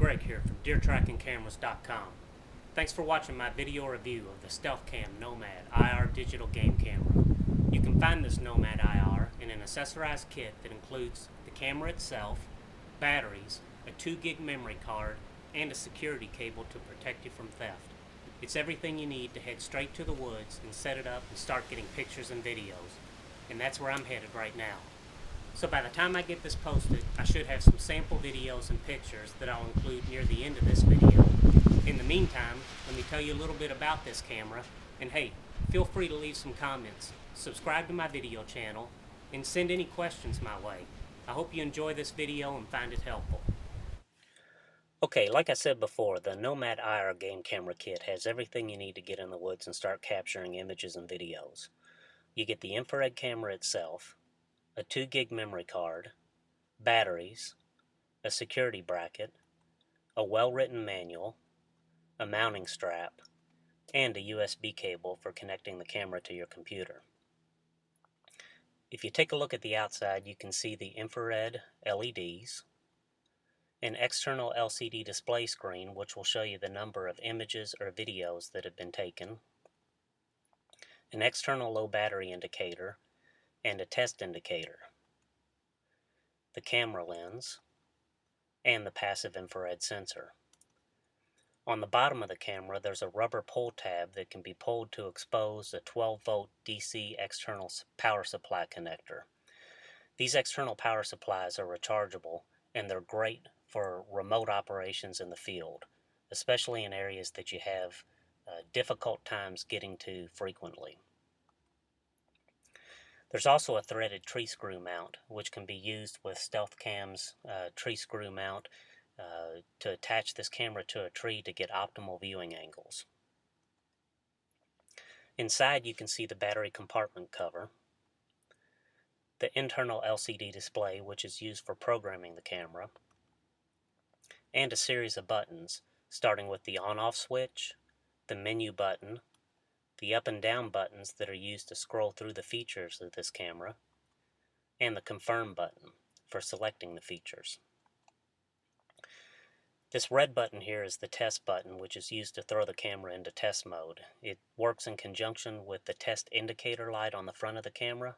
Greg here from DeerTrackingCameras.com. Thanks for watching my video review of the Stealth Cam Nomad IR digital game camera. You can find this Nomad IR in an accessorized kit that includes the camera itself, batteries, a 2 gig memory card, and a security cable to protect you from theft. It's everything you need to head straight to the woods and set it up and start getting pictures and videos. And that's where I'm headed right now. So by the time I get this posted, I should have some sample videos and pictures that I'll include near the end of this video. In the meantime, let me tell you a little bit about this camera, and hey, feel free to leave some comments, subscribe to my video channel, and send any questions my way. I hope you enjoy this video and find it helpful. Okay, like I said before, the Nomad IR game camera kit has everything you need to get in the woods and start capturing images and videos. You get the infrared camera itself, a 2 gig memory card, batteries, a security bracket, a well-written manual, a mounting strap, and a USB cable for connecting the camera to your computer. If you take a look at the outside, you can see the infrared LEDs, an external LCD display screen which will show you the number of images or videos that have been taken, an external low battery indicator, and a test indicator, the camera lens, and the passive infrared sensor. On the bottom of the camera, there's a rubber pull tab that can be pulled to expose a 12-volt DC external power supply connector. These external power supplies are rechargeable, and they're great for remote operations in the field, especially in areas that you have difficult times getting to frequently. There's also a threaded tree screw mount, which can be used with Stealth Cam's tree screw mount to attach this camera to a tree to get optimal viewing angles. Inside you can see the battery compartment cover, the internal LCD display which is used for programming the camera, and a series of buttons starting with the on-off switch, the menu button, the up and down buttons that are used to scroll through the features of this camera, and the confirm button for selecting the features. This red button here is the test button, which is used to throw the camera into test mode. It works in conjunction with the test indicator light on the front of the camera.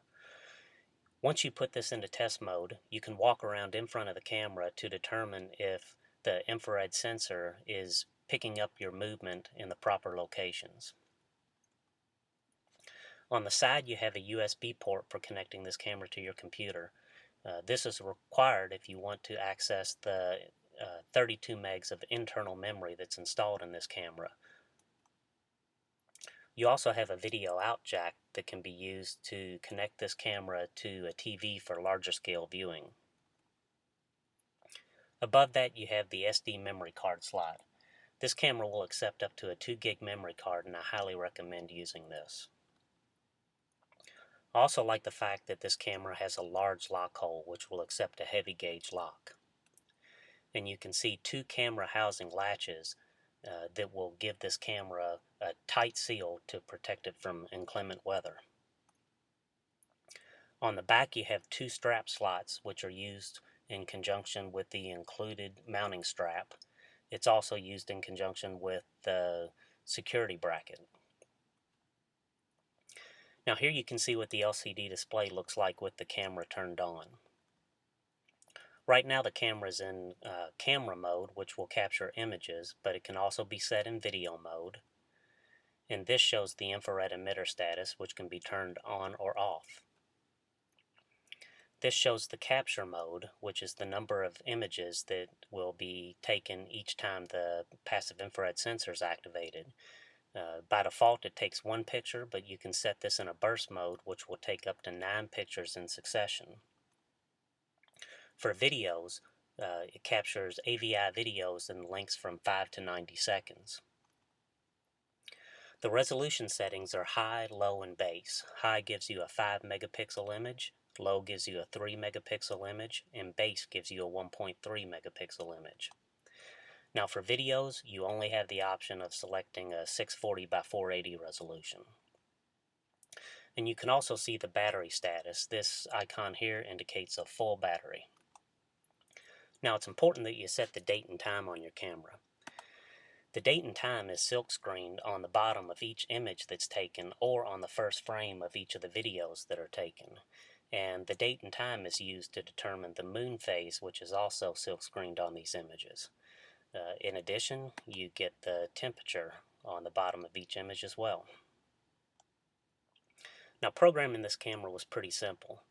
Once you put this into test mode, you can walk around in front of the camera to determine if the infrared sensor is picking up your movement in the proper locations. On the side, you have a USB port for connecting this camera to your computer. This is required if you want to access the 32 megs of internal memory that's installed in this camera. You also have a video out jack that can be used to connect this camera to a TV for larger scale viewing. Above that you have the SD memory card slot. This camera will accept up to a 2 gig memory card, and I highly recommend using this. I also like the fact that this camera has a large lock hole which will accept a heavy gauge lock. And you can see 2 camera housing latches that will give this camera a tight seal to protect it from inclement weather. On the back you have 2 strap slots which are used in conjunction with the included mounting strap. It's also used in conjunction with the security bracket. Now here you can see what the LCD display looks like with the camera turned on. Right now the camera is in camera mode, which will capture images, but it can also be set in video mode. And this shows the infrared emitter status, which can be turned on or off. This shows the capture mode, which is the number of images that will be taken each time the passive infrared sensor is activated. By default it takes 1 picture, but you can set this in a burst mode, which will take up to 9 pictures in succession. For videos, it captures AVI videos in lengths from 5 to 90 seconds. The resolution settings are high, low, and base. High gives you a 5 megapixel image, low gives you a 3 megapixel image, and base gives you a 1.3 megapixel image. Now for videos, you only have the option of selecting a 640 by 480 resolution. And you can also see the battery status. This icon here indicates a full battery. Now it's important that you set the date and time on your camera. The date and time is silkscreened on the bottom of each image that's taken or on the first frame of each of the videos that are taken. And the date and time is used to determine the moon phase, which is also silkscreened on these images. In addition, you get the temperature on the bottom of each image as well. Now, programming this camera was pretty simple.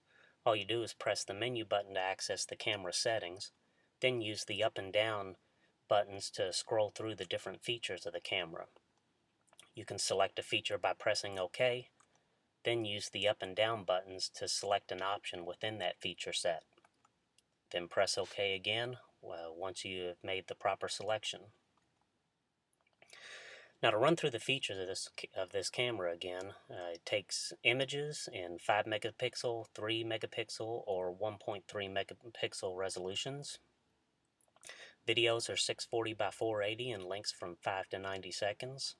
All you do is press the menu button to access the camera settings, then use the up and down buttons to scroll through the different features of the camera. You can select a feature by pressing OK, then use the up and down buttons to select an option within that feature set. Then press OK again once you have made the proper selection. Now, to run through the features of this camera again, it takes images in 5 megapixel, 3 megapixel, or 1.3 megapixel resolutions. Videos are 640 by 480 and lengths from 5 to 90 seconds.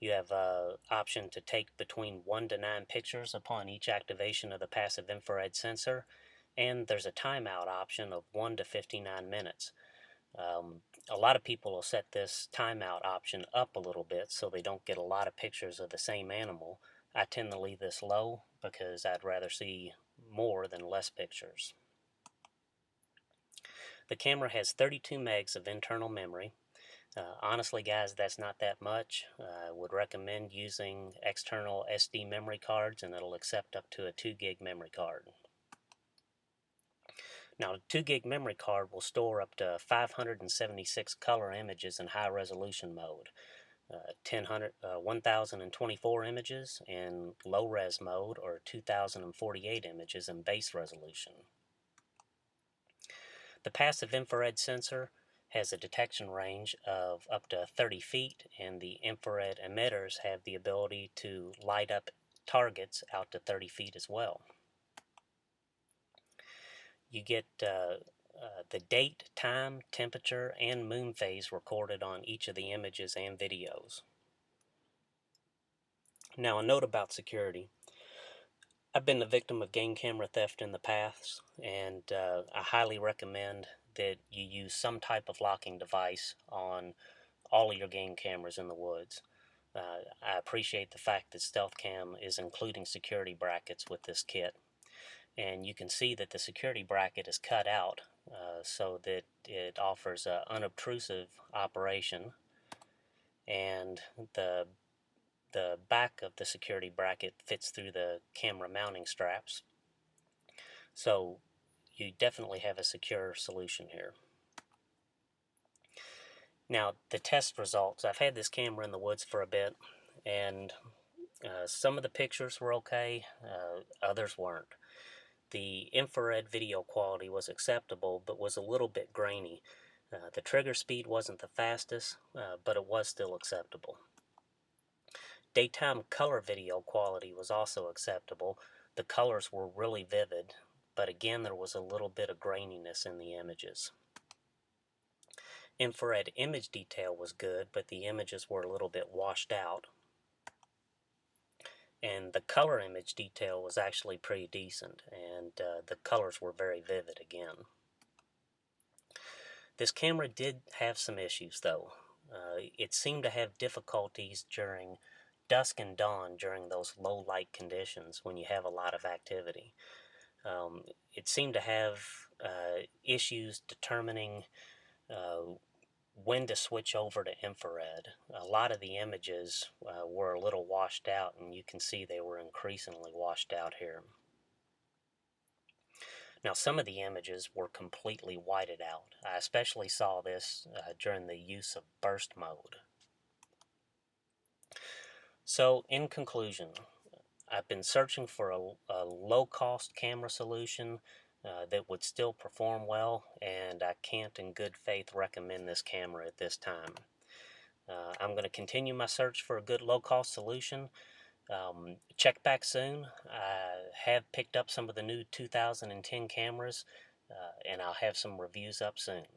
You have an option to take between 1 to 9 pictures upon each activation of the passive infrared sensor, and there's a timeout option of 1 to 59 minutes. A lot of people will set this timeout option up a little bit so they don't get a lot of pictures of the same animal. I tend to leave this low because I'd rather see more than less pictures. The camera has 32 megs of internal memory. Honestly, guys, that's not that much. I would recommend using external SD memory cards, and it'll accept up to a 2 gig memory card. Now, a 2 gig memory card will store up to 576 color images in high resolution mode, 1024 images in low res mode, or 2048 images in base resolution. The passive infrared sensor has a detection range of up to 30 feet, and the infrared emitters have the ability to light up targets out to 30 feet as well. You get the date, time, temperature, and moon phase recorded on each of the images and videos. Now, a note about security. I've been the victim of game camera theft in the past, and I highly recommend that you use some type of locking device on all of your game cameras in the woods. I appreciate the fact that StealthCam is including security brackets with this kit, and you can see that the security bracket is cut out so that it offers an unobtrusive operation, and the back of the security bracket fits through the camera mounting straps. So you definitely have a secure solution here. Now, the test results. I've had this camera in the woods for a bit, and some of the pictures were okay, others weren't. The infrared video quality was acceptable, but was a little bit grainy. The trigger speed wasn't the fastest, but it was still acceptable. Daytime color video quality was also acceptable. The colors were really vivid, but again there was a little bit of graininess in the images. Infrared image detail was good, but the images were a little bit washed out. And the color image detail was actually pretty decent, and the colors were very vivid again. This camera did have some issues though. It seemed to have difficulties during dusk and dawn, during those low light conditions when you have a lot of activity. It seemed to have issues determining when to switch over to infrared. A lot of the images were a little washed out, and you can see they were increasingly washed out here. Now, some of the images were completely whited out. I especially saw this during the use of burst mode. So, in conclusion, I've been searching for a low-cost camera solution that would still perform well, and I can't in good faith recommend this camera at this time. I'm going to continue my search for a good low-cost solution. Check back soon. I have picked up some of the new 2010 cameras, and I'll have some reviews up soon.